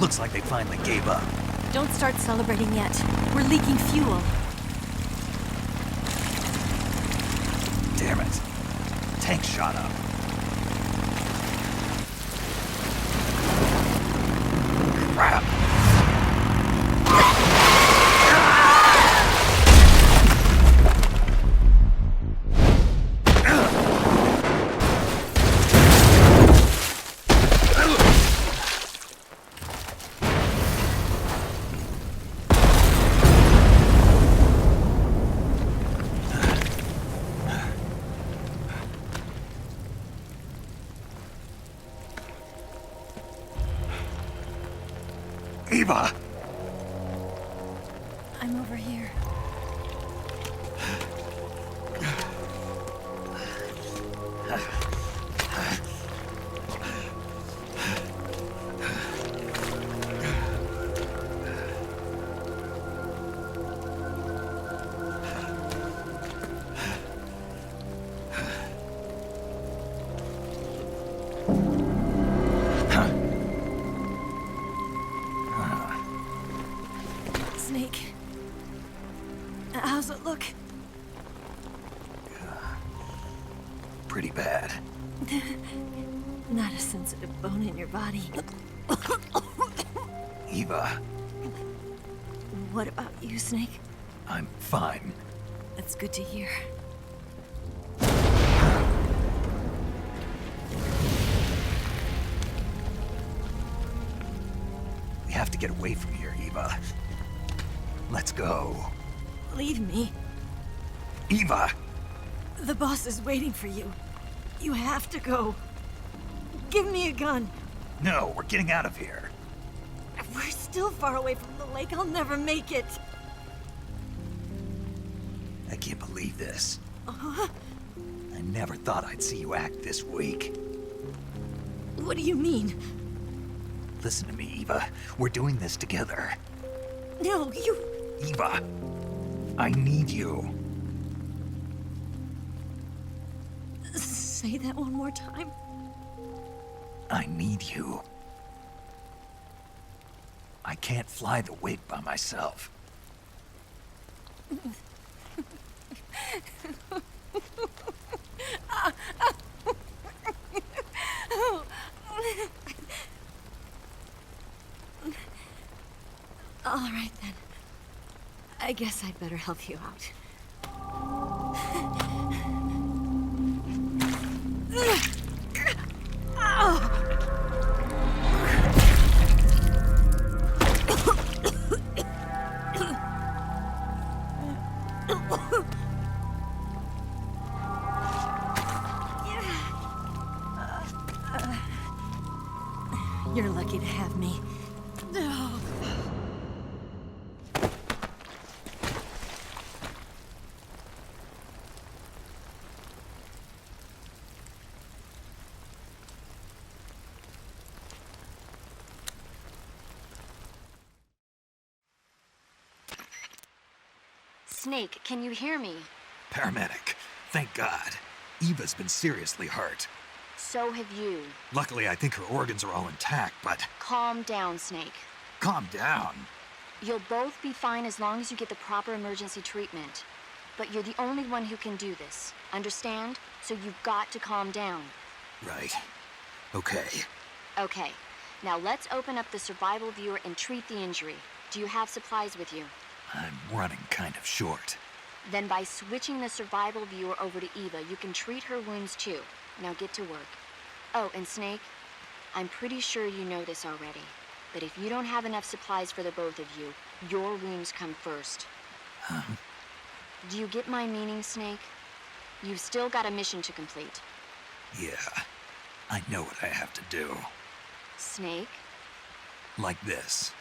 Looks like they finally gave up. Don't start celebrating yet. We're leaking fuel. Damn it. Tank shot up. Crap. Eva! I'm over here. Snake. How's it look? Pretty bad. Not a sensitive bone in your body. Eva, What about you, Snake? I'm fine. That's good to hear. We have to get away from here, Eva. Let's go. Leave me. Eva! The boss is waiting for you. You have to go. Give me a gun. No, we're getting out of here. We're still far away from the lake. I'll never make it. I can't believe this. I never thought I'd see you act this weak. What do you mean? Listen to me, Eva. We're doing this together. No, you... Eva, I need you. Say that one more time. I need you. I can't fly the wig by myself. All right, then. I guess I'd better help you out. You're lucky to have me. Snake, can you hear me? Paramedic, thank God. Eva's been seriously hurt. So have you. Luckily, I think her organs are all intact, but... Calm down, Snake. Calm down. You'll both be fine as long as you get the proper emergency treatment. But you're the only one who can do this. Understand? So you've got to calm down. Right. Okay. Okay. Now let's open up the survival viewer and treat the injury. Do you have supplies with you? I'm running kind of short. Then by switching the survival viewer over to Eva, you can treat her wounds too. Now get to work. Oh, and Snake, I'm pretty sure you know this already, but if you don't have enough supplies for the both of you, your wounds come first. Huh? Do you get my meaning, Snake? You've still got a mission to complete. Yeah. I know what I have to do. Snake? Like this.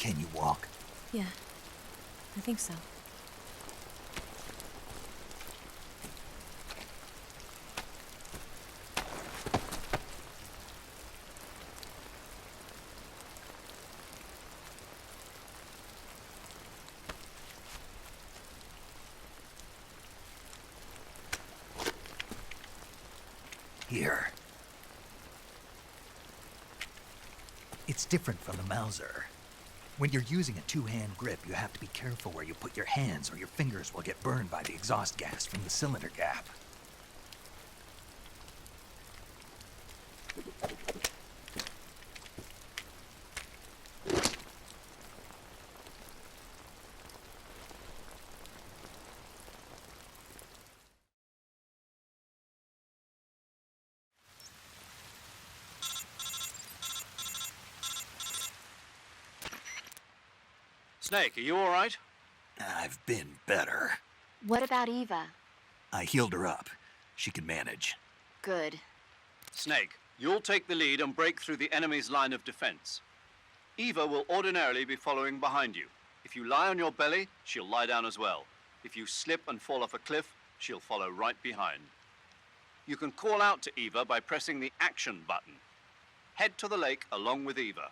Can you walk? Yeah, I think so. Here. It's different from the Mauser. When you're using a two-hand grip, you have to be careful where you put your hands or your fingers will get burned by the exhaust gas from the cylinder gap. Snake, are you all right? I've been better. What about Eva? I healed her up. She can manage. Good. Snake, you'll take the lead and break through the enemy's line of defense. Eva will ordinarily be following behind you. If you lie on your belly, she'll lie down as well. If you slip and fall off a cliff, she'll follow right behind. You can call out to Eva by pressing the action button. Head to the lake along with Eva.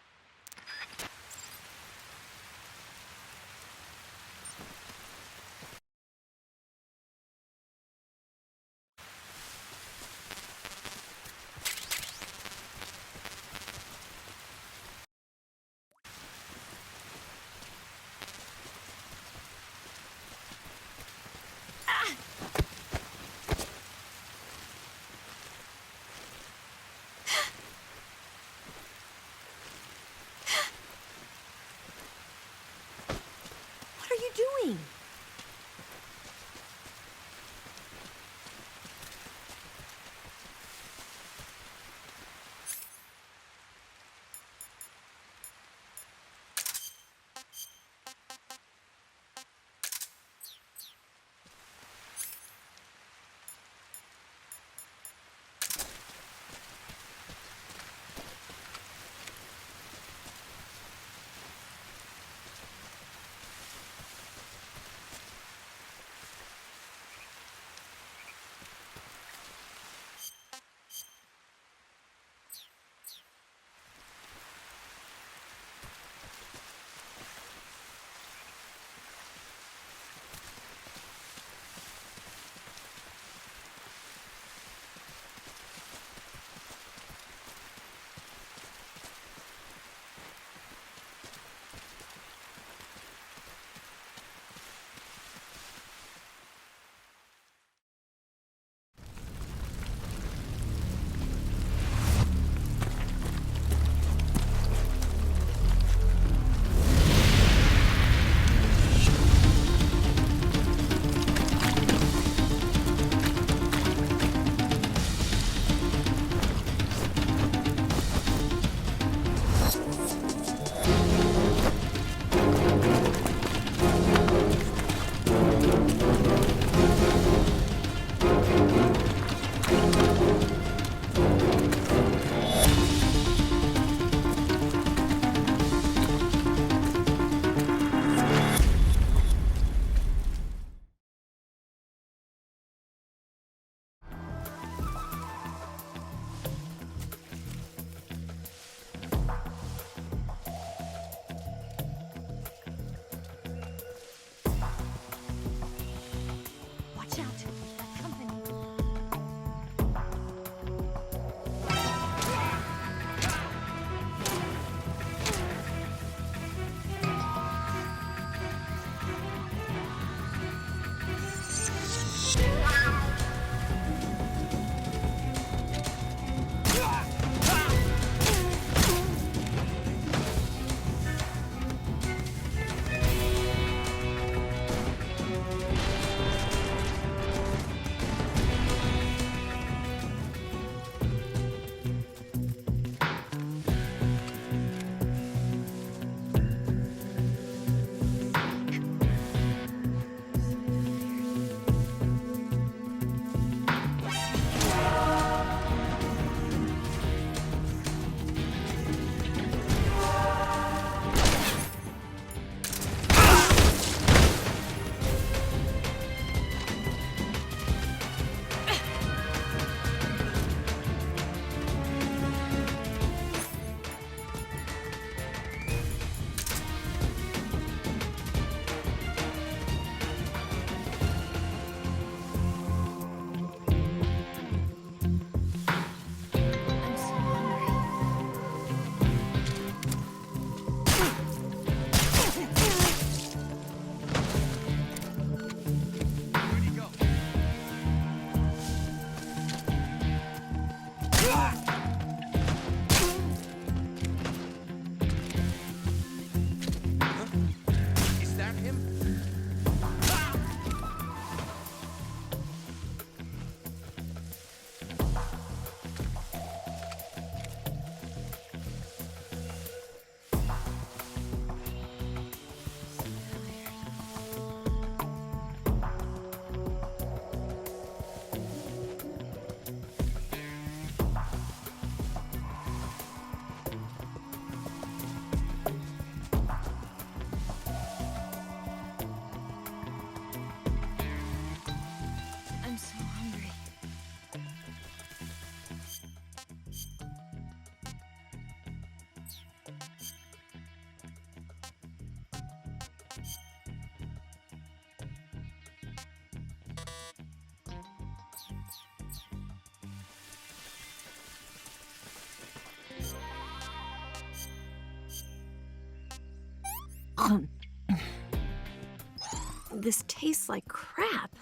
This tastes like crap.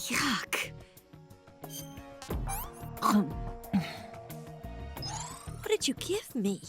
Yuck. What did you give me?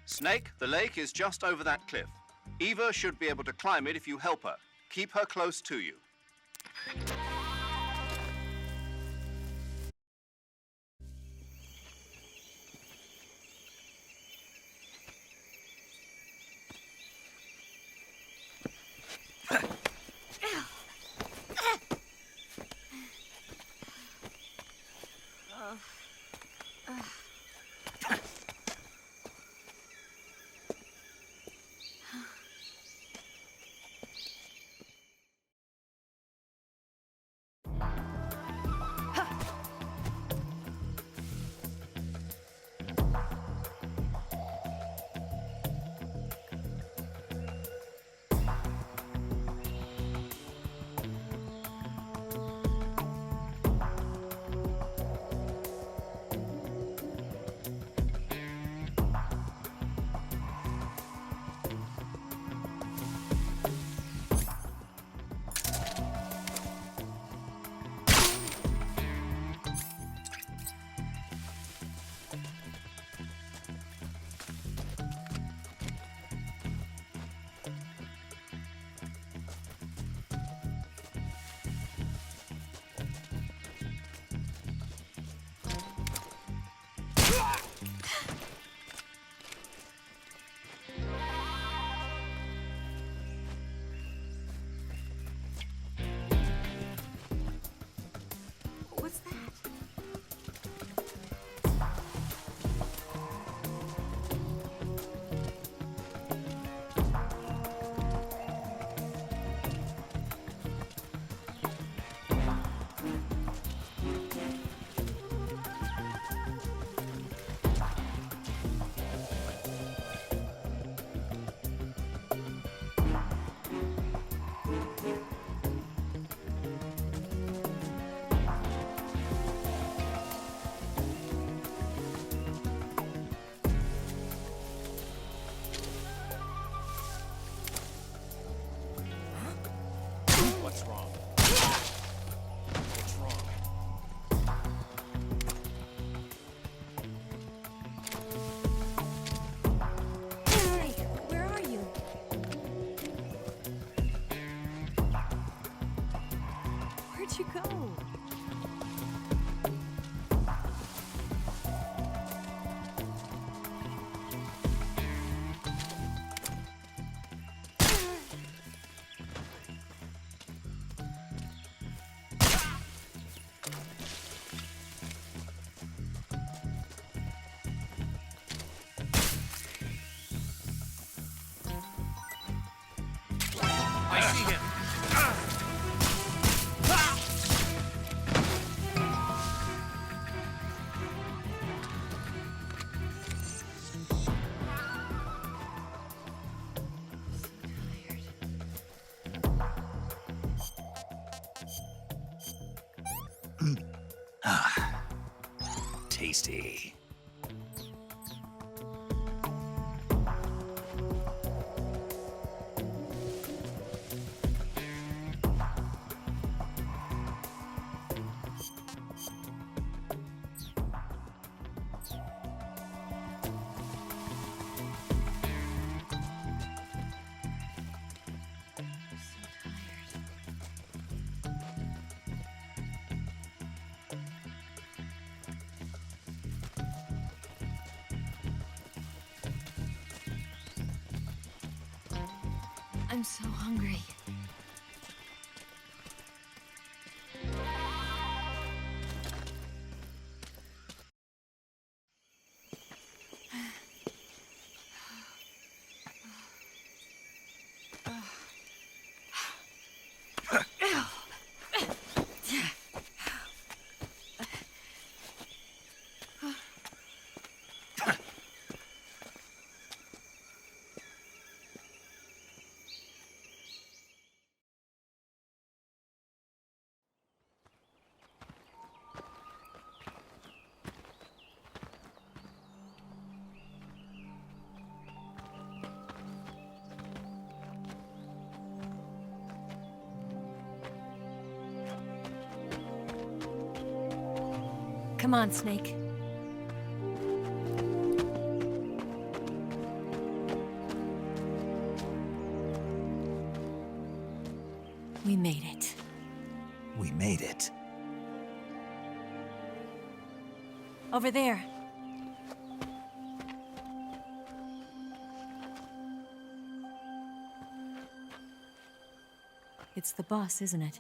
Snake, the lake is just over that cliff. Eva should be able to climb it if you help her. Keep her close to you. What's that? What's wrong? What's wrong? Hey, where are you? Where'd you go? I see him. Tasty. I'm so hungry. Come on, Snake. We made it. We made it. Over there. It's the boss, isn't it?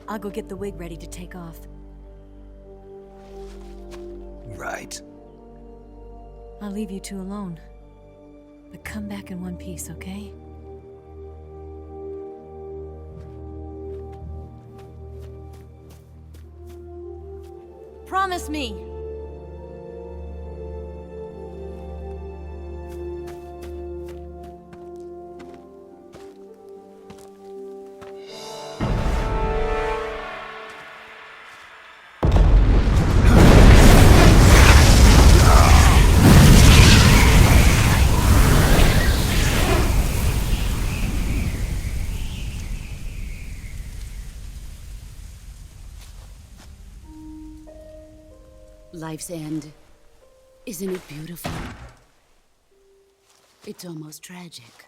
I'll go get the wig ready to take off. Right. I'll leave you two alone. But come back in one piece, okay? Promise me! Life's end. Isn't it beautiful? It's almost tragic.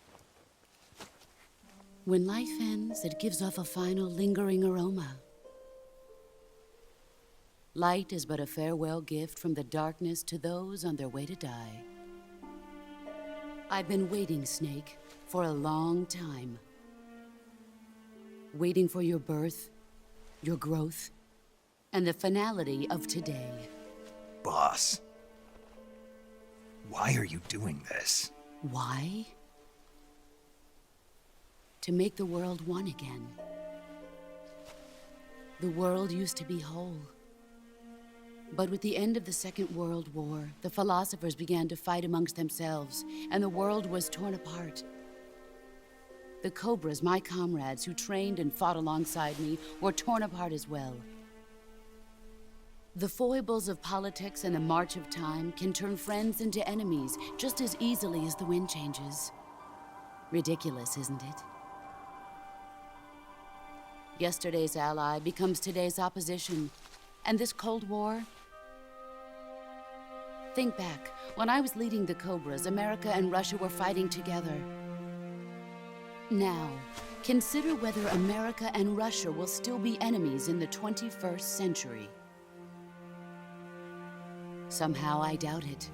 When life ends, it gives off a final lingering aroma. Light is but a farewell gift from the darkness to those on their way to die. I've been waiting, Snake, for a long time. Waiting for your birth, your growth, and the finality of today. Boss. Why are you doing this? Why? To make the world one again. The world used to be whole. But with the end of the Second World War, the philosophers began to fight amongst themselves, and the world was torn apart. The Cobras, my comrades who trained and fought alongside me, were torn apart as well. The foibles of politics and the march of time can turn friends into enemies just as easily as the wind changes. Ridiculous, isn't it? Yesterday's ally becomes today's opposition. And this Cold War? Think back. When I was leading the Cobras, America and Russia were fighting together. Now, consider whether America and Russia will still be enemies in the 21st century. Somehow I doubt it.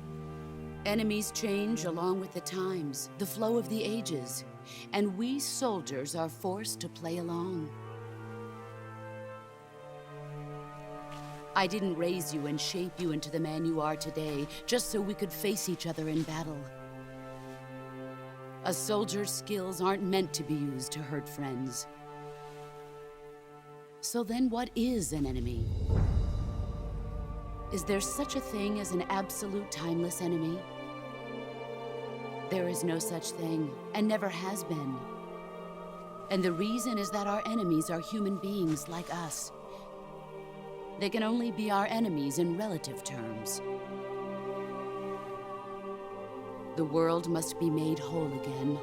Enemies change along with the times, the flow of the ages, and we soldiers are forced to play along. I didn't raise you and shape you into the man you are today just so we could face each other in battle. A soldier's skills aren't meant to be used to hurt friends. So then what is an enemy? Is there such a thing as an absolute timeless enemy? There is no such thing, and never has been. And the reason is that our enemies are human beings like us. They can only be our enemies in relative terms. The world must be made whole again.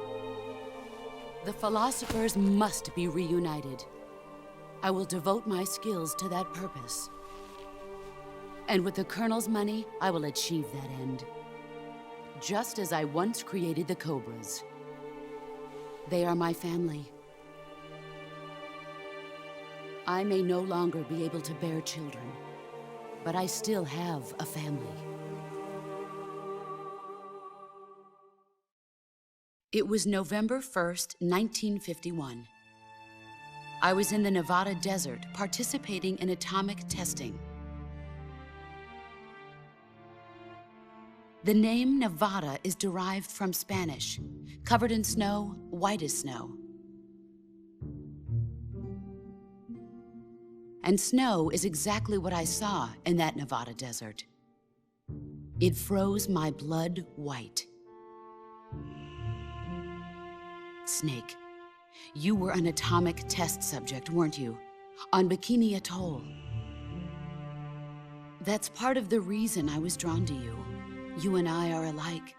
The philosophers must be reunited. I will devote my skills to that purpose. And with the Colonel's money, I will achieve that end. Just as I once created the Cobras. They are my family. I may no longer be able to bear children, but I still have a family. It was November 1st, 1951. I was in the Nevada desert participating in atomic testing. The name Nevada is derived from Spanish, covered in snow, white as snow. And snow is exactly what I saw in that Nevada desert. It froze my blood white. Snake, you were an atomic test subject, weren't you? On Bikini Atoll. That's part of the reason I was drawn to you. You and I are alike.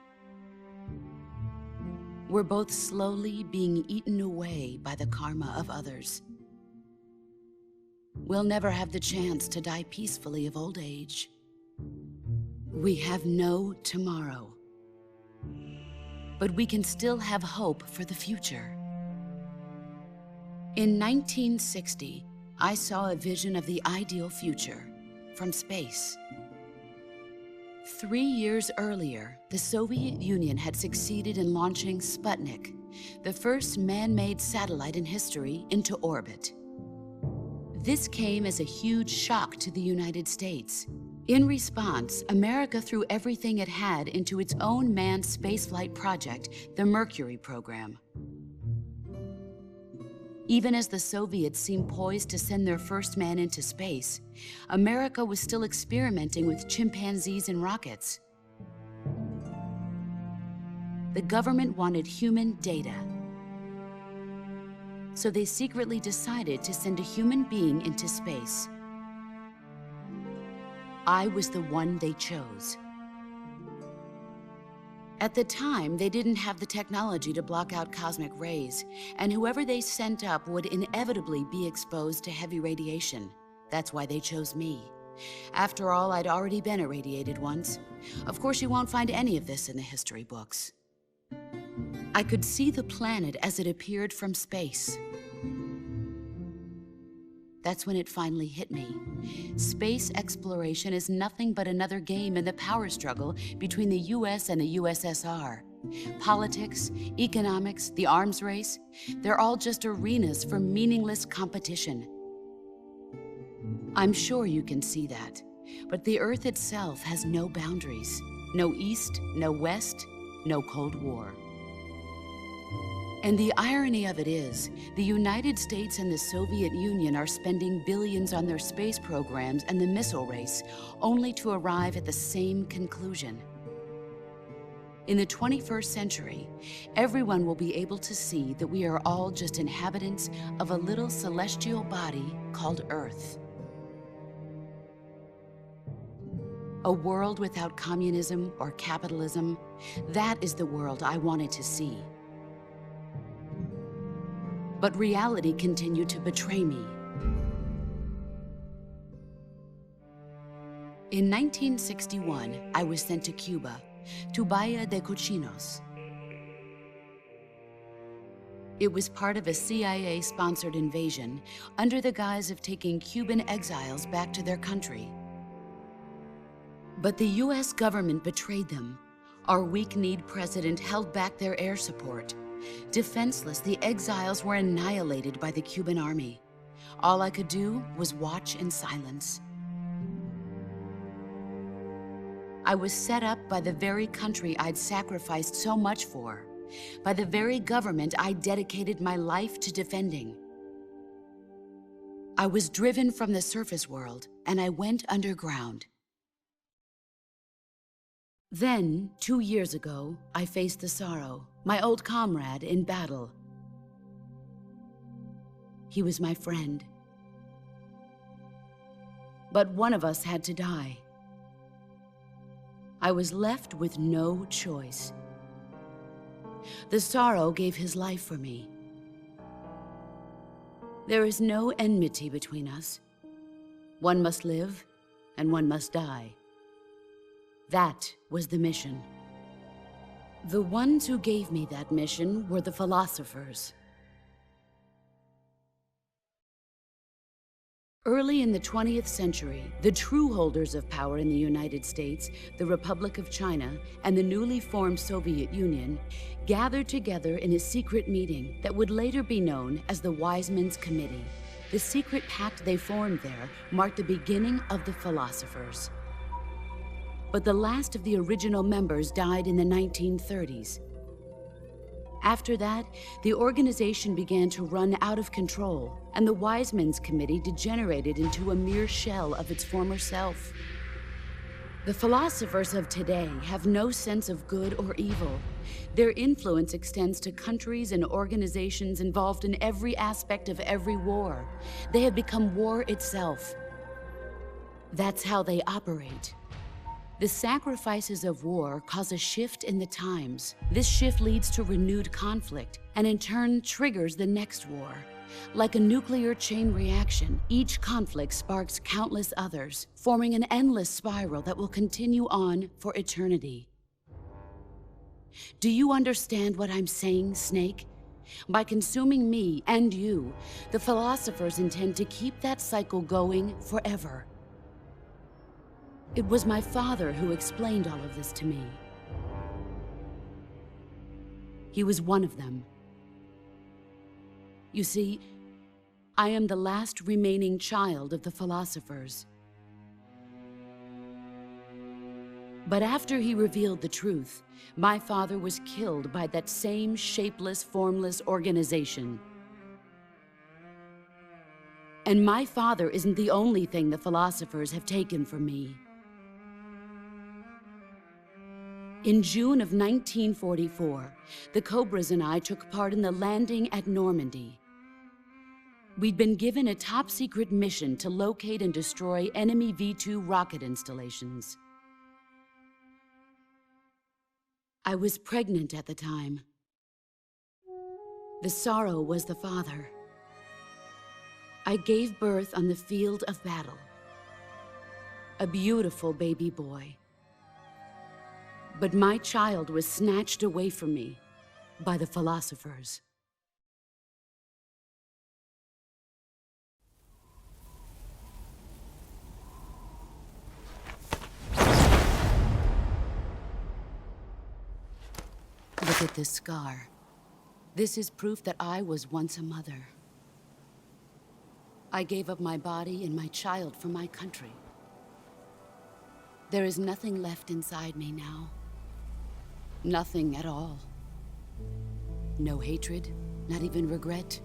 We're both slowly being eaten away by the karma of others. We'll never have the chance to die peacefully of old age. We have no tomorrow. But we can still have hope for the future. In 1960, I saw a vision of the ideal future from space. 3 years earlier, the Soviet Union had succeeded in launching Sputnik, the first man-made satellite in history, into orbit. This came as a huge shock to the United States. In response, America threw everything it had into its own manned spaceflight project, the Mercury program. Even as the Soviets seemed poised to send their first man into space, America was still experimenting with chimpanzees and rockets. The government wanted human data. So they secretly decided to send a human being into space. I was the one they chose. At the time, they didn't have the technology to block out cosmic rays, and whoever they sent up would inevitably be exposed to heavy radiation. That's why they chose me. After all, I'd already been irradiated once. Of course, you won't find any of this in the history books. I could see the planet as it appeared from space. That's when it finally hit me. Space exploration is nothing but another game in the power struggle between the US and the USSR. Politics, economics, the arms race, they're all just arenas for meaningless competition. I'm sure you can see that, but the Earth itself has no boundaries. No East, no West, no Cold War. And the irony of it is, the United States and the Soviet Union are spending billions on their space programs and the missile race, only to arrive at the same conclusion. In the 21st century, everyone will be able to see that we are all just inhabitants of a little celestial body called Earth. A world without communism or capitalism, that is the world I wanted to see. But reality continued to betray me. In 1961, I was sent to Cuba, to Bahia de Cochinos. It was part of a CIA-sponsored invasion under the guise of taking Cuban exiles back to their country. But the US government betrayed them. Our weak-kneed president held back their air support. Defenseless, the exiles were annihilated by the Cuban army. All I could do was watch in silence. I was set up by the very country I'd sacrificed so much for, by the very government I dedicated my life to defending. I was driven from the surface world, and I went underground. Then, 2 years ago, I faced the sorrow, my old comrade in battle. He was my friend. But one of us had to die. I was left with no choice. The sorrow gave his life for me. There is no enmity between us. One must live, and one must die. That was the mission. The ones who gave me that mission were the philosophers. Early in the 20th century, the true holders of power in the United States, the Republic of China, and the newly formed Soviet Union gathered together in a secret meeting that would later be known as the Wise Men's Committee. The secret pact they formed there marked the beginning of the philosophers. But the last of the original members died in the 1930s. After that, the organization began to run out of control, and the Wise Men's Committee degenerated into a mere shell of its former self. The philosophers of today have no sense of good or evil. Their influence extends to countries and organizations involved in every aspect of every war. They have become war itself. That's how they operate. The sacrifices of war cause a shift in the times. This shift leads to renewed conflict, and in turn triggers the next war. Like a nuclear chain reaction, each conflict sparks countless others, forming an endless spiral that will continue on for eternity. Do you understand what I'm saying, Snake? By consuming me and you, the philosophers intend to keep that cycle going forever. It was my father who explained all of this to me. He was one of them. You see, I am the last remaining child of the philosophers. But after he revealed the truth, my father was killed by that same shapeless, formless organization. And my father isn't the only thing the philosophers have taken from me. In June of 1944, the Cobras and I took part in the landing at Normandy. We'd been given a top-secret mission to locate and destroy enemy V-2 rocket installations. I was pregnant at the time. The sorrow was the father. I gave birth on the field of battle. A beautiful baby boy. But my child was snatched away from me by the philosophers. Look at this scar. This is proof that I was once a mother. I gave up my body and my child for my country. There is nothing left inside me now. Nothing at all. No hatred, not even regret.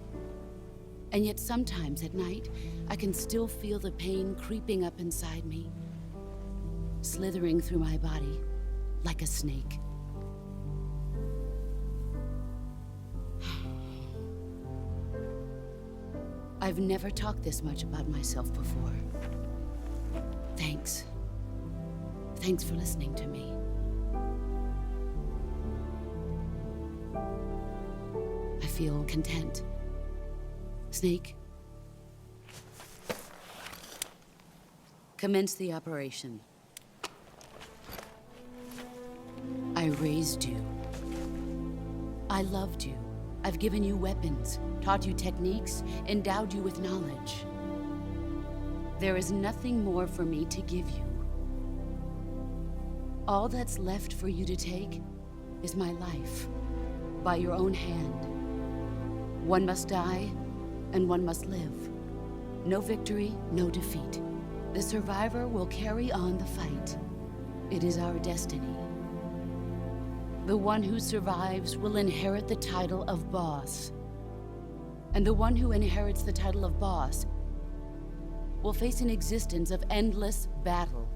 And yet sometimes at night, I can still feel the pain creeping up inside me, slithering through my body like a snake. I've never talked this much about myself before. Thanks. Thanks for listening to me. I feel content. Snake, commence the operation. I raised you. I loved you. I've given you weapons, taught you techniques, endowed you with knowledge. There is nothing more for me to give you. All that's left for you to take is my life, by your own hand. One must die, and one must live. No victory, no defeat. The survivor will carry on the fight. It is our destiny. The one who survives will inherit the title of boss. And the one who inherits the title of boss will face an existence of endless battle.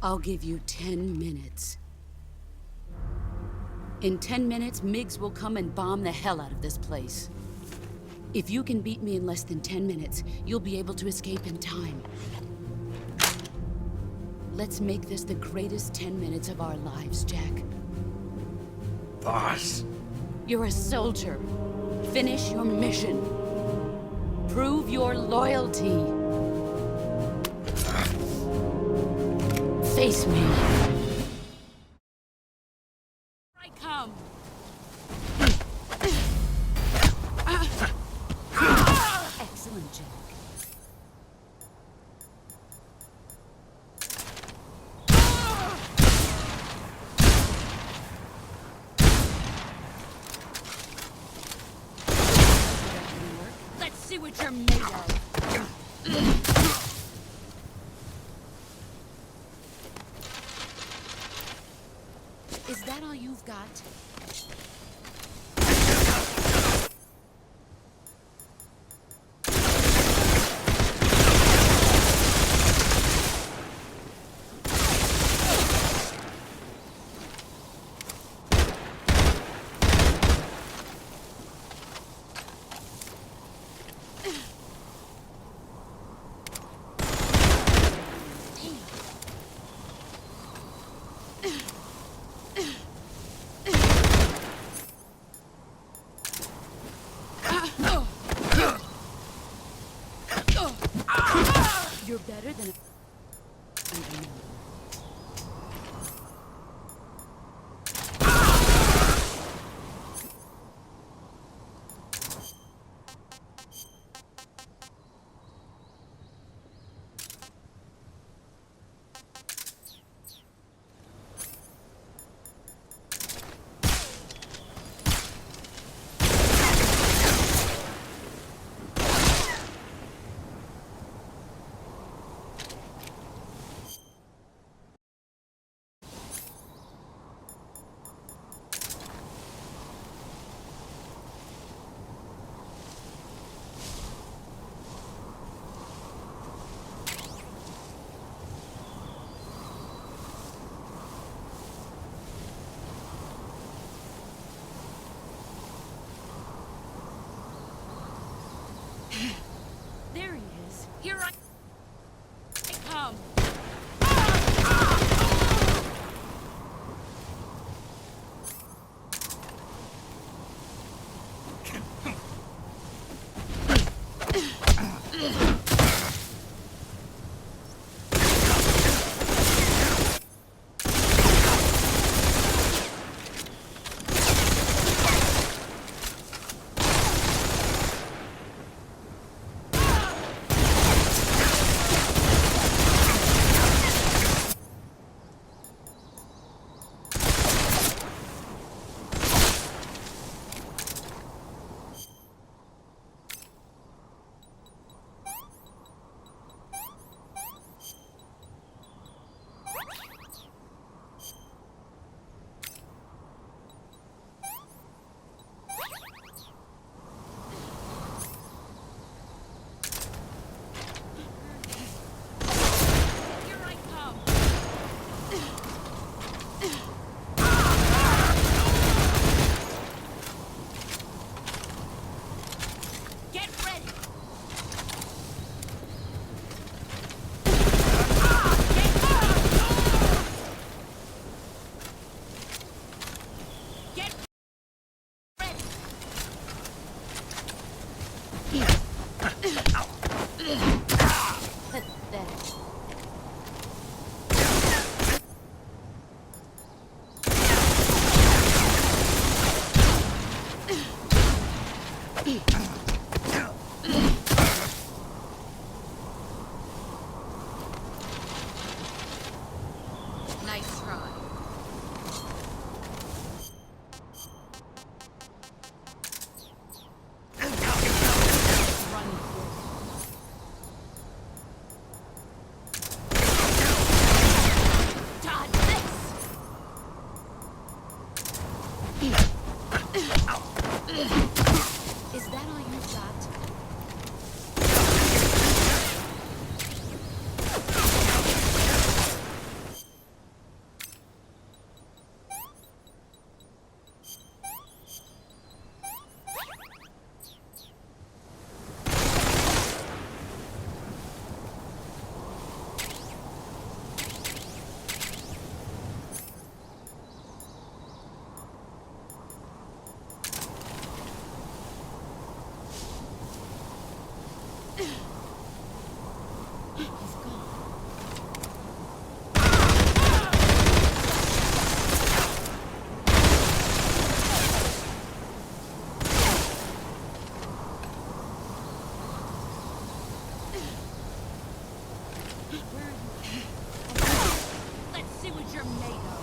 I'll give you 10 minutes. In 10 minutes, MiGs will come and bomb the hell out of this place. If you can beat me in less than 10 minutes, you'll be able to escape in time. Let's make this the greatest 10 minutes of our lives, Jack. Boss. You're a soldier. Finish your mission. Prove your loyalty. Face me. I come. see what you're made of. Is that all you've got? You're better than There he is. Here I come. Nice try. Is that all you've got? Let's see what you're made of.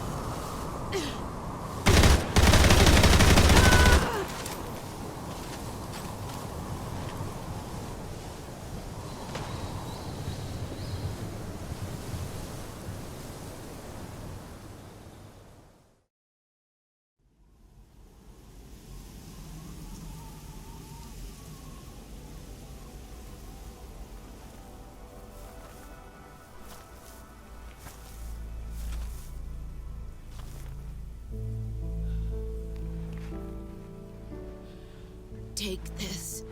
Take this.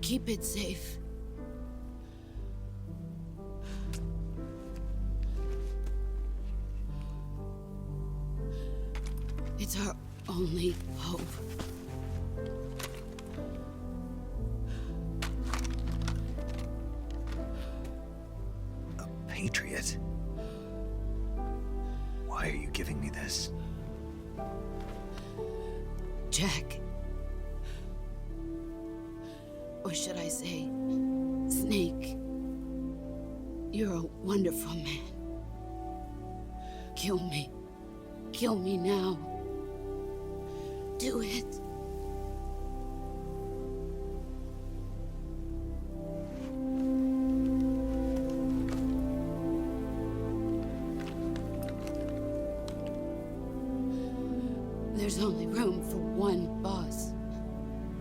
Keep it safe. It's our only hope. A patriot? Why are you giving me this? Jack. Or should I say, Snake. You're a wonderful man. Kill me. Kill me now. Do it. There's only room for one boss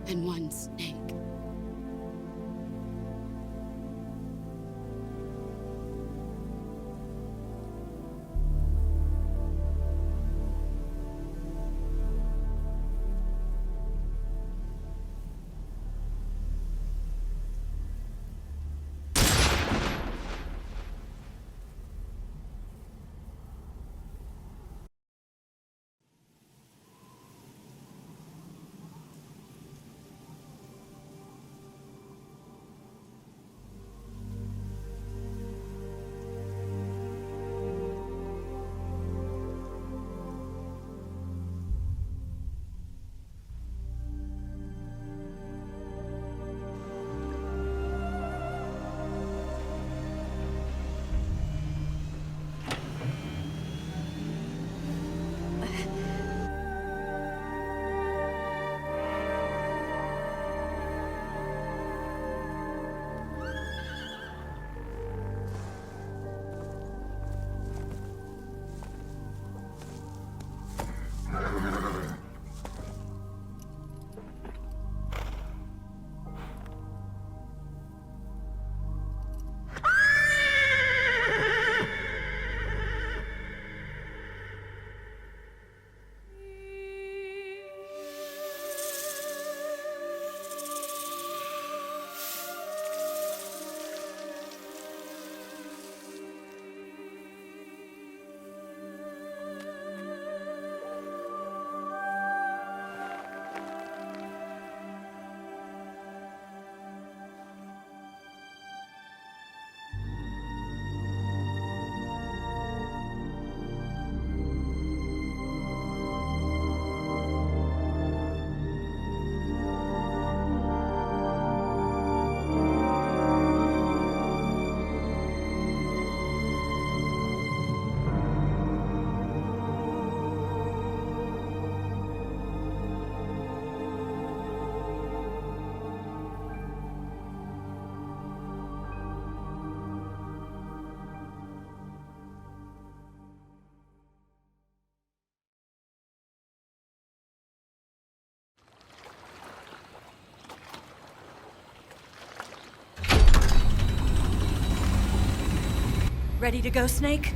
and one snake. Ready to go, Snake?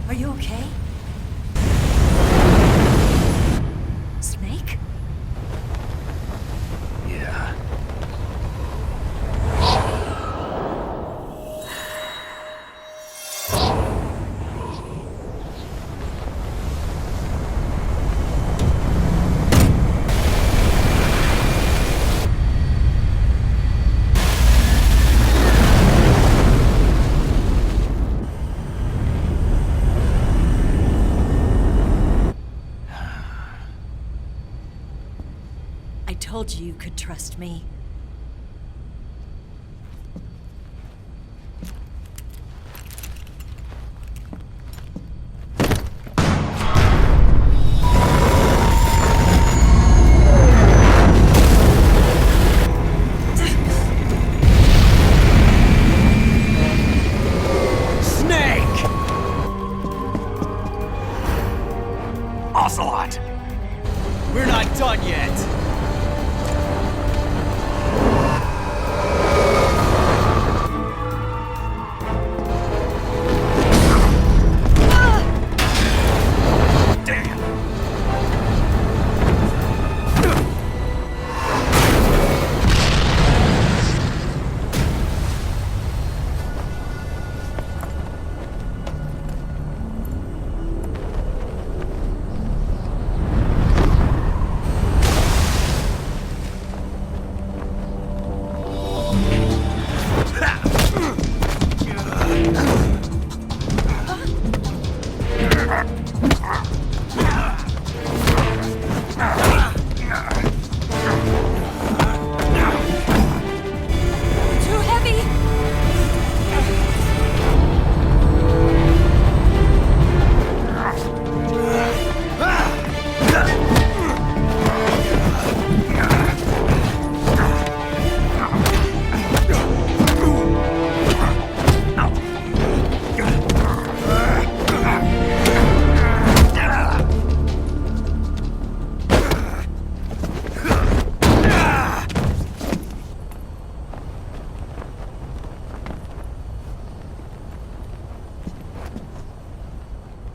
Are you okay? Snake? Yeah. I told you you could trust me. Snake! Ocelot! We're not done yet!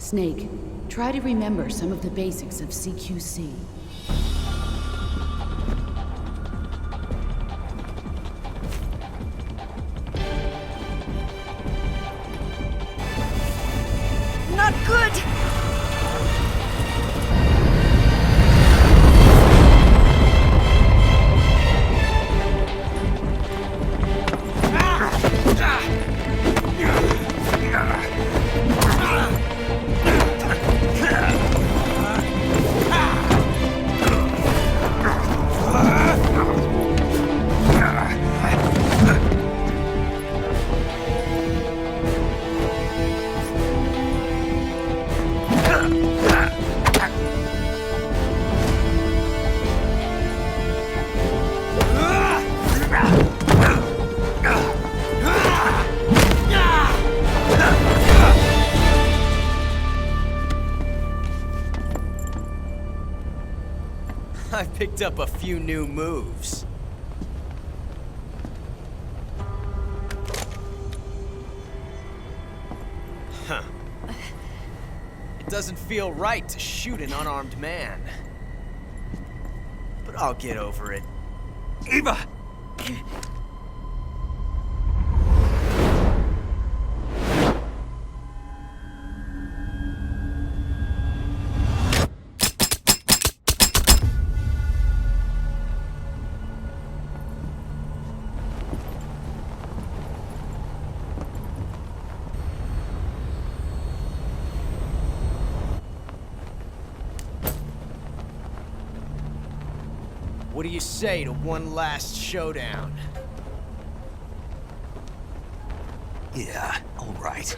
Snake, try to remember some of the basics of CQC. Not good! I picked up a few new moves. Huh. It doesn't feel right to shoot an unarmed man. But I'll get over it. Eva! What do you say to one last showdown? Yeah, all right.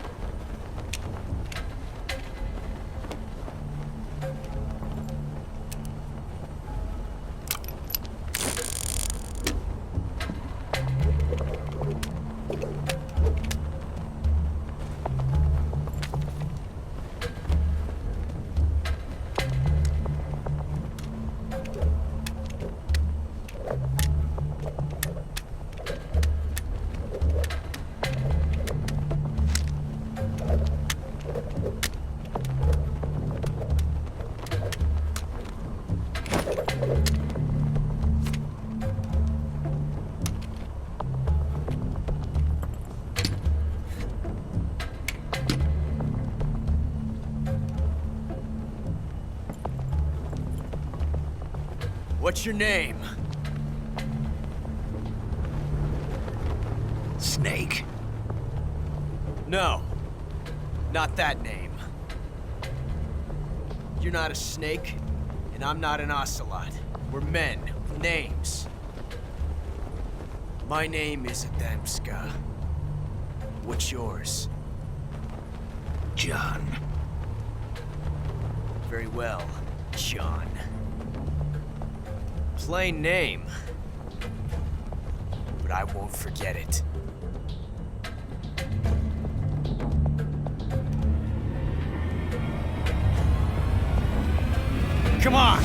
What's your name? Snake. No, not that name. You're not a snake, and I'm not an ocelot. We're men with names. My name is Adamska. What's yours? John. Very well, John. Plain name, but I won't forget it. Come on!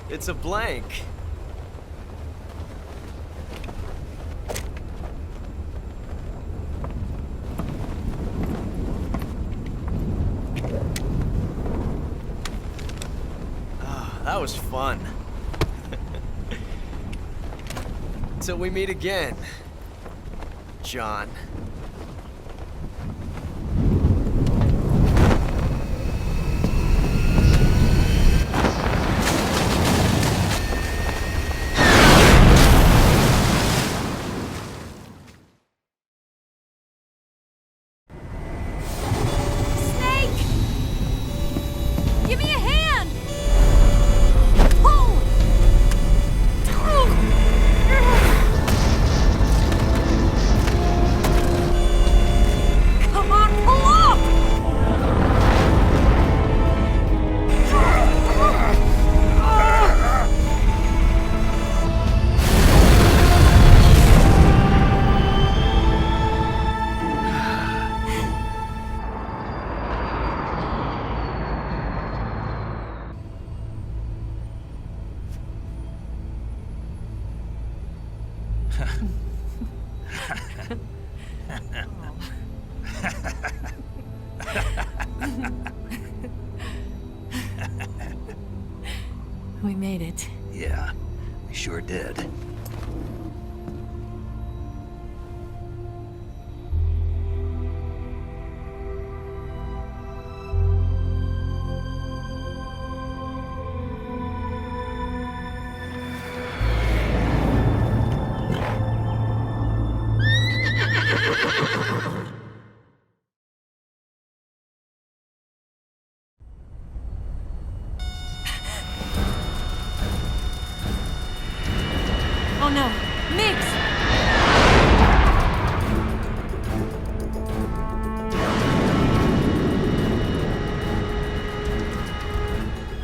It's a blank. Ah, that was fun. Till we meet again, John. We made it. Yeah, we sure did. Oh no! Migs!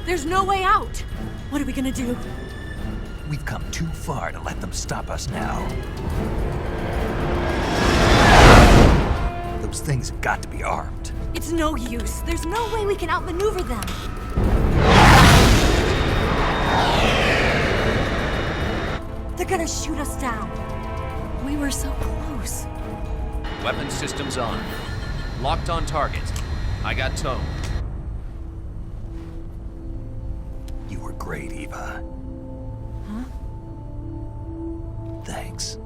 There's no way out! What are we gonna do? We've come too far to let them stop us now. Those things have got to be armed. It's no use. There's no way we can outmaneuver them. They're gonna shoot us down. We were so close. Weapon systems on. Locked on target. I got tow. You were great, Eva. Huh? Thanks.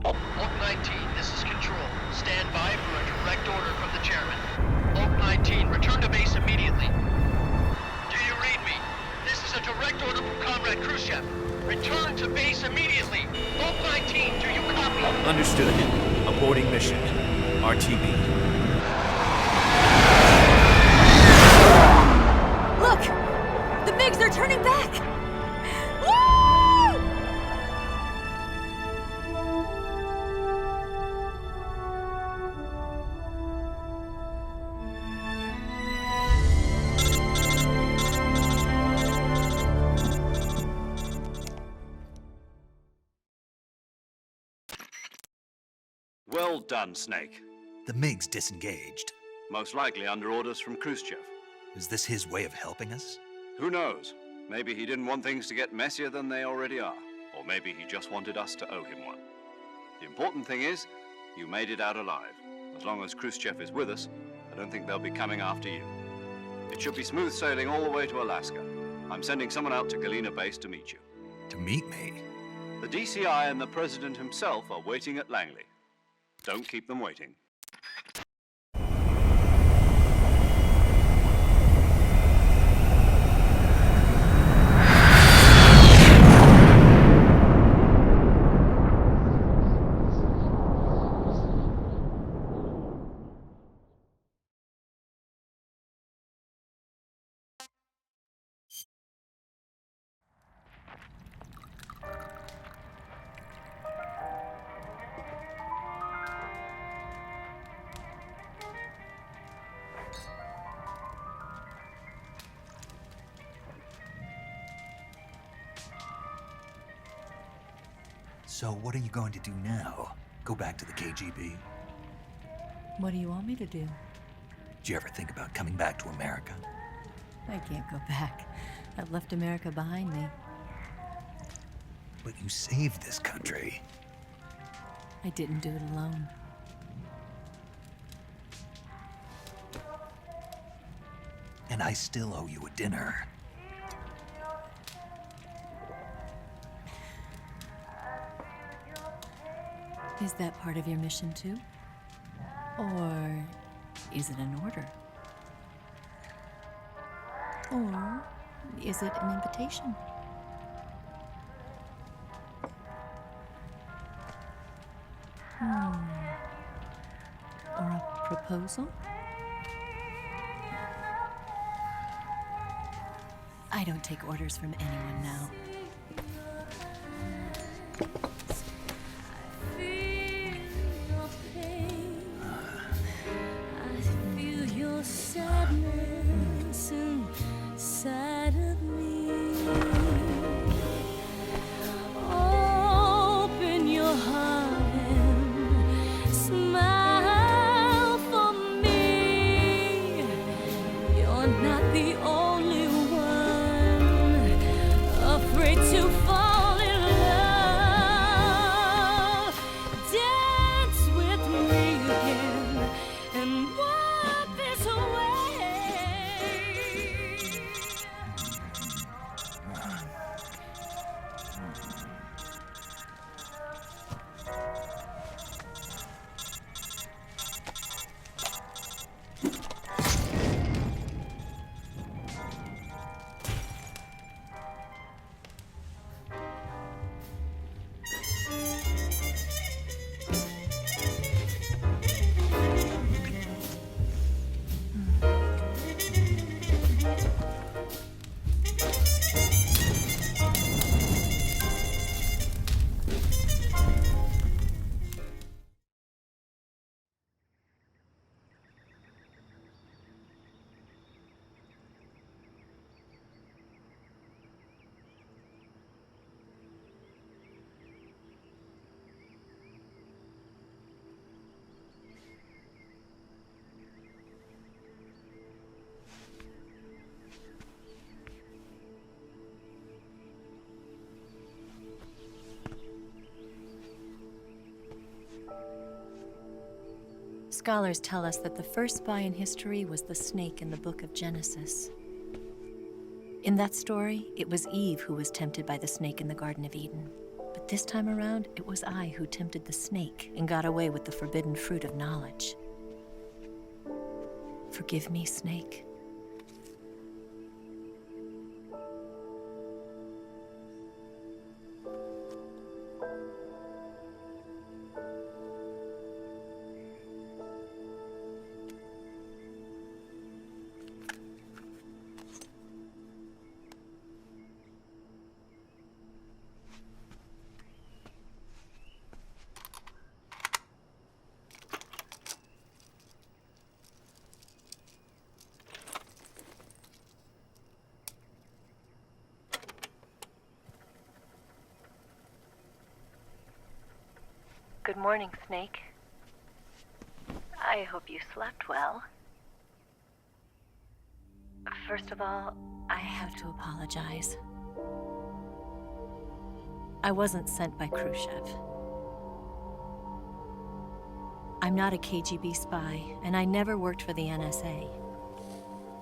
Oak 19, this is Control. Stand by for a direct order from the chairman. Oak 19, return to base immediately. Do you read me? This is a direct order from Comrade Khrushchev. Return to base immediately. Oak 19, do you copy? Understood. Aborting mission. RTB. Look! The MiGs are turning back! Woo! Well done, Snake. The MiGs disengaged. Most likely under orders from Khrushchev. Is this his way of helping us? Who knows? Maybe he didn't want things to get messier than they already are. Or maybe he just wanted us to owe him one. The important thing is, you made it out alive. As long as Khrushchev is with us, I don't think they'll be coming after you. It should be smooth sailing all the way to Alaska. I'm sending someone out to Galena Base to meet you. To meet me? The DCI and the President himself are waiting at Langley. Don't keep them waiting. So what are you going to do now? Go back to the KGB? What do you want me to do? Did you ever think about coming back to America? I can't go back. I've left America behind me. But you saved this country. I didn't do it alone. And I still owe you a dinner. Is that part of your mission too? Or is it an order? Or is it an invitation? Or a proposal? I don't take orders from anyone now. Open your heart and smile for me. Scholars tell us that the first spy in history was the snake in the book of Genesis. In that story, it was Eve who was tempted by the snake in the Garden of Eden. But this time around, it was I who tempted the snake and got away with the forbidden fruit of knowledge. Forgive me, Snake. Good morning, Snake. I hope you slept well. First of all, I have to apologize. I wasn't sent by Khrushchev. I'm not a KGB spy, and I never worked for the NSA.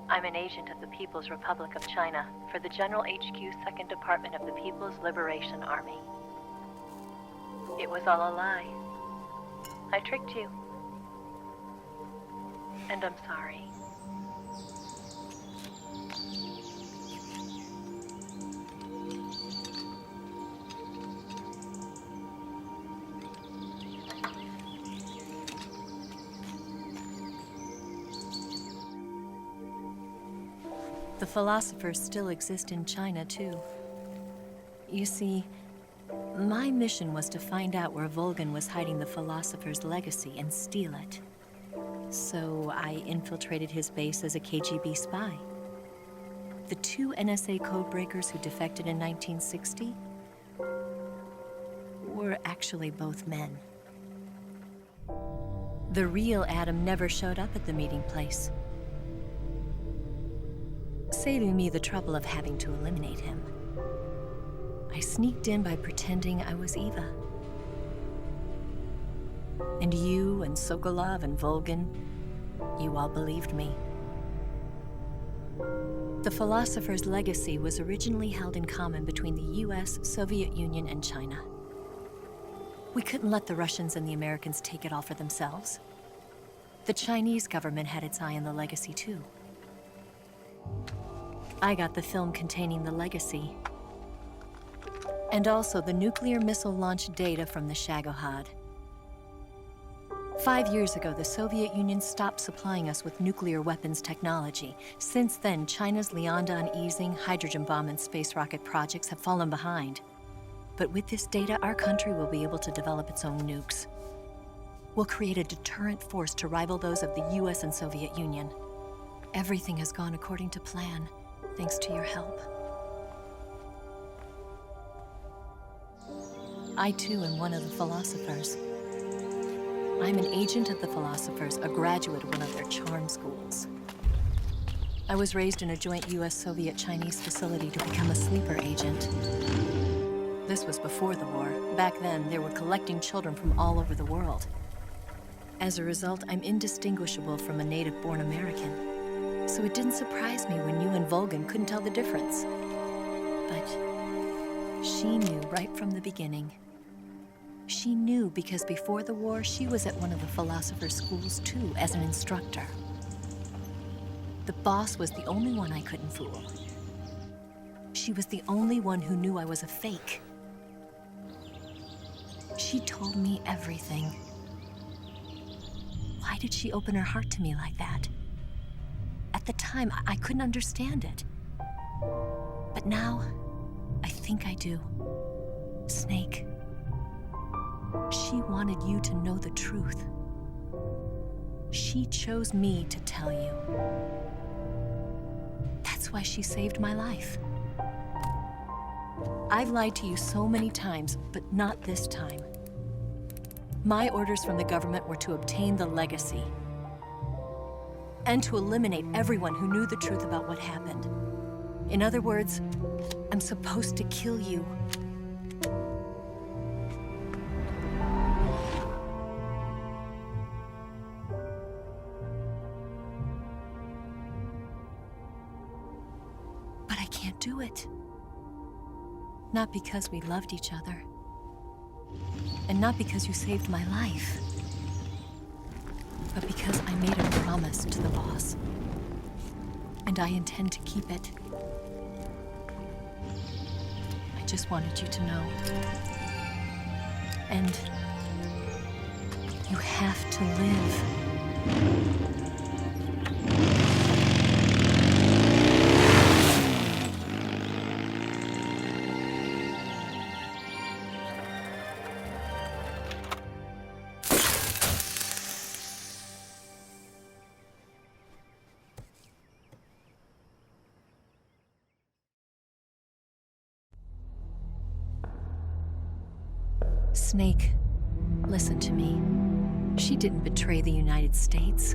I'm an agent of the People's Republic of China for the General HQ 2nd Department of the People's Liberation Army. It was all a lie. I tricked you. And I'm sorry. The philosophers still exist in China, too. You see, my mission was to find out where Volgan was hiding the philosopher's legacy and steal it. So I infiltrated his base as a KGB spy. The 2 NSA codebreakers who defected in 1960 were actually both men. The real Adam never showed up at the meeting place, saving me the trouble of having to eliminate him. I sneaked in by pretending I was Eva. And you and Sokolov and Volgan, you all believed me. The philosopher's legacy was originally held in common between the US, Soviet Union, and China. We couldn't let the Russians and the Americans take it all for themselves. The Chinese government had its eye on the legacy, too. I got the film containing the legacy, and also the nuclear missile launch data from the Shagohod. 5 years ago, the Soviet Union stopped supplying us with nuclear weapons technology. Since then, China's Liaodong easing, hydrogen bomb, and space rocket projects have fallen behind. But with this data, our country will be able to develop its own nukes. We'll create a deterrent force to rival those of the US and Soviet Union. Everything has gone according to plan, thanks to your help. I, too, am one of the philosophers. I'm an agent of the philosophers, a graduate of one of their charm schools. I was raised in a joint US-Soviet-Chinese facility to become a sleeper agent. This was before the war. Back then, they were collecting children from all over the world. As a result, I'm indistinguishable from a native-born American. So it didn't surprise me when you and Volgan couldn't tell the difference. But she knew right from the beginning. She knew because before the war, she was at one of the philosopher's schools too, as an instructor. The boss was the only one I couldn't fool. She was the only one who knew I was a fake. She told me everything. Why did she open her heart to me like that? At the time, I couldn't understand it. But now, I think I do. Snake. She wanted you to know the truth. She chose me to tell you. That's why she saved my life. I've lied to you so many times, but not this time. My orders from the government were to obtain the legacy and to eliminate everyone who knew the truth about what happened. In other words, I'm supposed to kill you. can't do it. Not because we loved each other. And not because you saved my life. But because I made a promise to the boss. And I intend to keep it. I just wanted you to know. And you have to live. Snake, listen to me. She didn't betray the United States.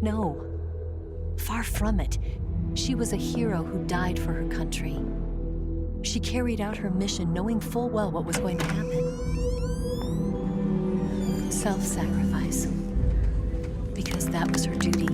No, far from it. She was a hero who died for her country. She carried out her mission knowing full well what was going to happen. Self-sacrifice. Because that was her duty.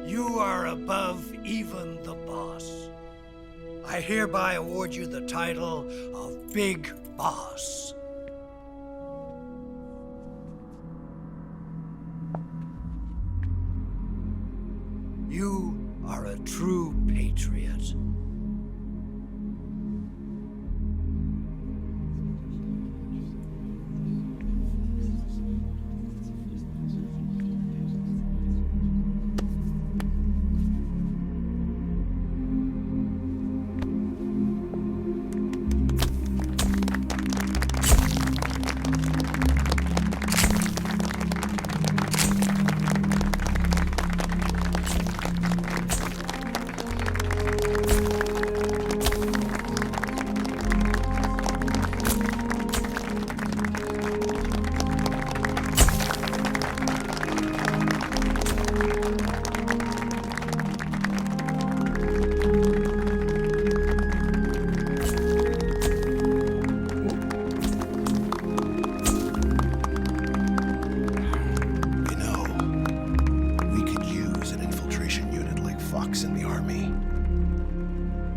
You are above even the boss. I hereby award you the title of Big Boss. You are a true patriot.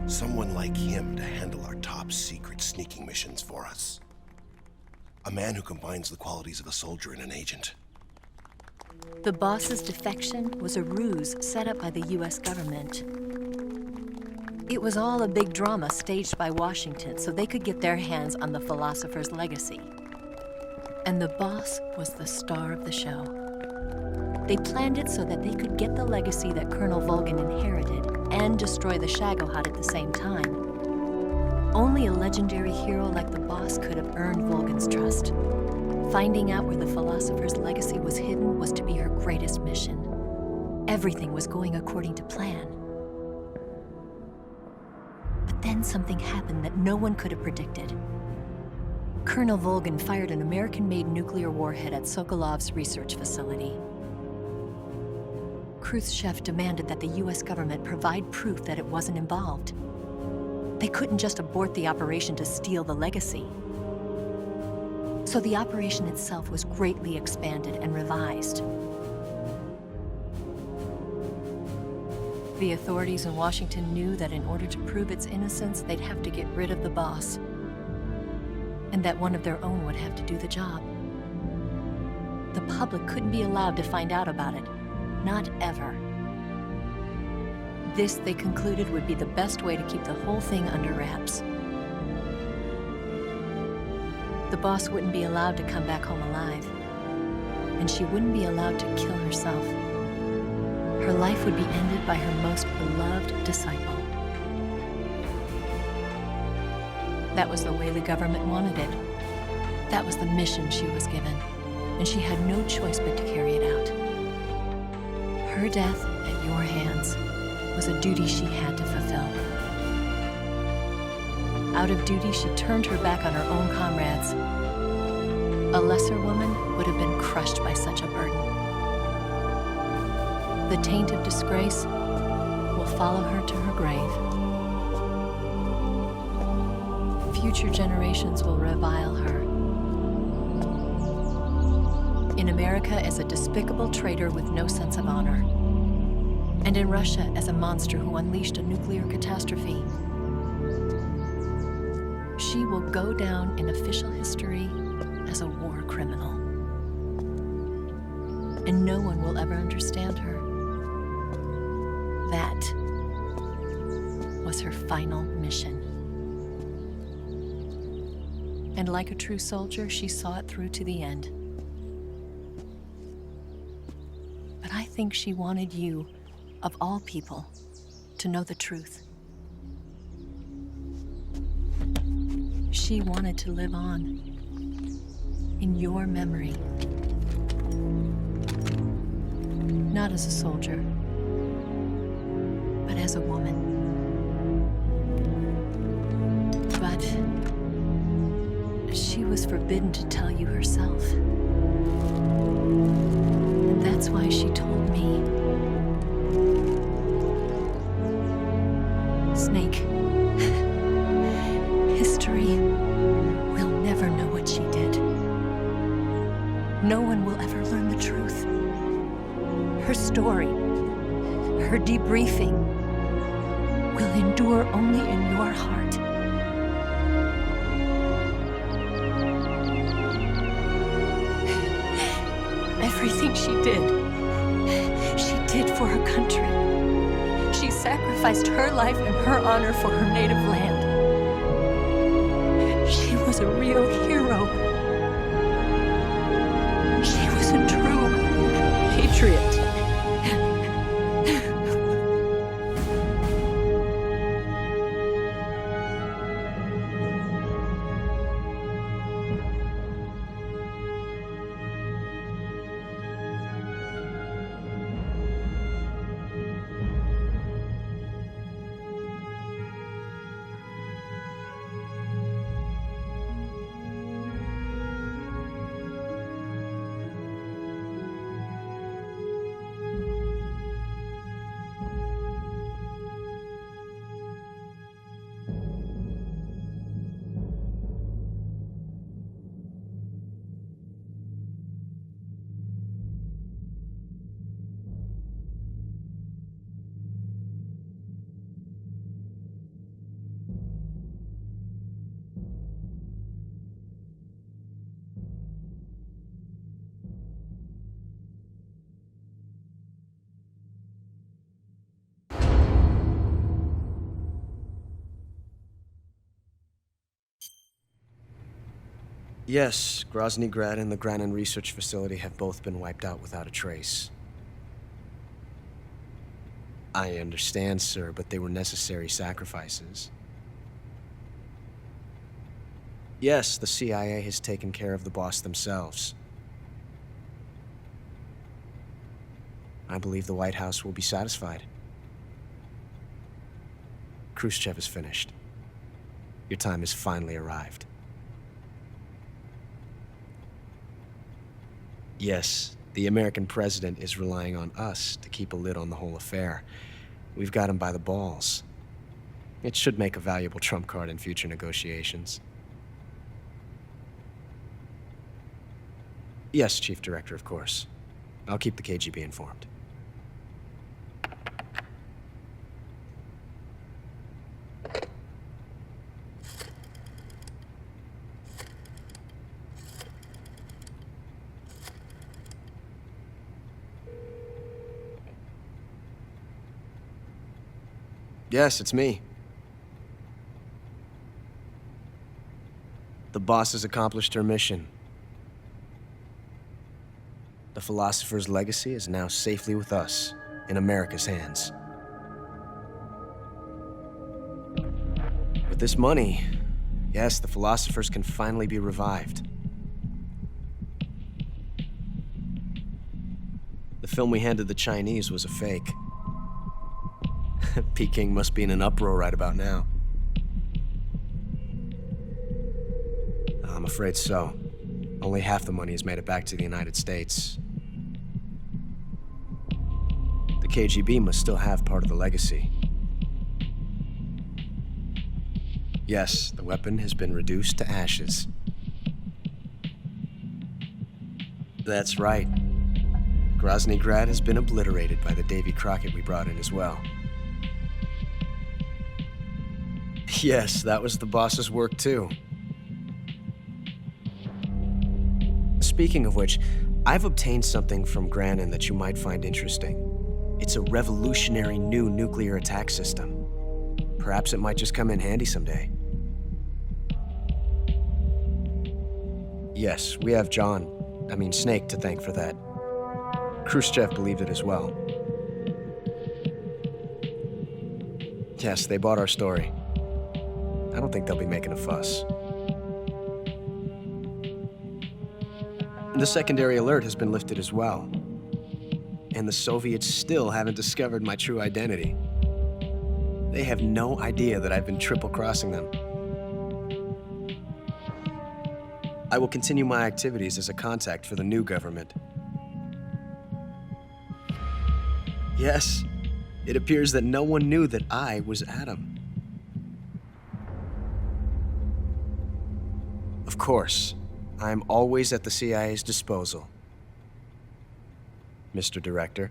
Someone like him to handle our top secret sneaking missions for us. A man who combines the qualities of a soldier and an agent. The boss's defection was a ruse set up by the US government. It was all a big drama staged by Washington so they could get their hands on the philosopher's legacy. And the boss was the star of the show. They planned it so that they could get the legacy that Colonel Volgin inherited and destroy the Shagohod at the same time. Only a legendary hero like the boss could have earned Volgin's trust. Finding out where the philosopher's legacy was hidden was to be her greatest mission. Everything was going according to plan. But then something happened that no one could have predicted. Colonel Volgin fired an American-made nuclear warhead at Sokolov's research facility. Khrushchev demanded that the US government provide proof that it wasn't involved. They couldn't just abort the operation to steal the legacy. So the operation itself was greatly expanded and revised. The authorities in Washington knew that in order to prove its innocence, they'd have to get rid of the boss, and that one of their own would have to do the job. The public couldn't be allowed to find out about it. Not ever. This, they concluded, would be the best way to keep the whole thing under wraps. The boss wouldn't be allowed to come back home alive, and she wouldn't be allowed to kill herself. Her life would be ended by her most beloved disciple. That was the way the government wanted it. That was the mission she was given, and she had no choice but to carry it out. Her death at your hands was a duty she had to fulfill. Out of duty, she turned her back on her own comrades A lesser woman would have been crushed by such a burden. The taint of disgrace will follow her to her grave. Future generations will revile her. In America as a despicable traitor with no sense of honor. And in Russia as a monster who unleashed a nuclear catastrophe. She will go down in official history as a war criminal. And no one will ever understand her. That was her final mission. And like a true soldier, she saw it through to the end. But I think she wanted you, of all people, to know the truth. She wanted to live on in your memory. Not as a soldier, but as a woman. But she was forbidden to tell you herself. And that's why she told me. Snake, history will never know what she did. No one will ever learn the truth. Her story, her debriefing, will endure only in your heart. Everything she did for her country. She sacrificed her life and her honor for her native land. She was a real hero. She was a true patriot. Yes, Grozny Grad and the Granin Research Facility have both been wiped out without a trace. I understand, sir, but they were necessary sacrifices. Yes, the CIA has taken care of the boss themselves. I believe the White House will be satisfied. Khrushchev is finished. Your time has finally arrived. Yes, the American president is relying on us to keep a lid on the whole affair. We've got him by the balls. It should make a valuable trump card in future negotiations. Yes, Chief Director, of course. I'll keep the KGB informed. Yes, it's me. The boss has accomplished her mission. The philosopher's legacy is now safely with us, in America's hands. With this money, yes, the philosophers can finally be revived. The film we handed the Chinese was a fake. Peking must be in an uproar right about now. I'm afraid so. Only half the money has made it back to the United States. The KGB must still have part of the legacy. Yes, the weapon has been reduced to ashes. That's right. Grozny Grad has been obliterated by the Davy Crockett we brought in as well. Yes, that was the boss's work too. Speaking of which, I've obtained something from Granin that you might find interesting. It's a revolutionary new nuclear attack system. Perhaps it might just come in handy someday. Yes, we have Snake to thank for that. Khrushchev believed it as well. Yes, they bought our story. I don't think they'll be making a fuss. The secondary alert has been lifted as well. And the Soviets still haven't discovered my true identity. They have no idea that I've been triple-crossing them. I will continue my activities as a contact for the new government. Yes, it appears that no one knew that I was Adam. Of course, I'm always at the CIA's disposal, Mr. Director.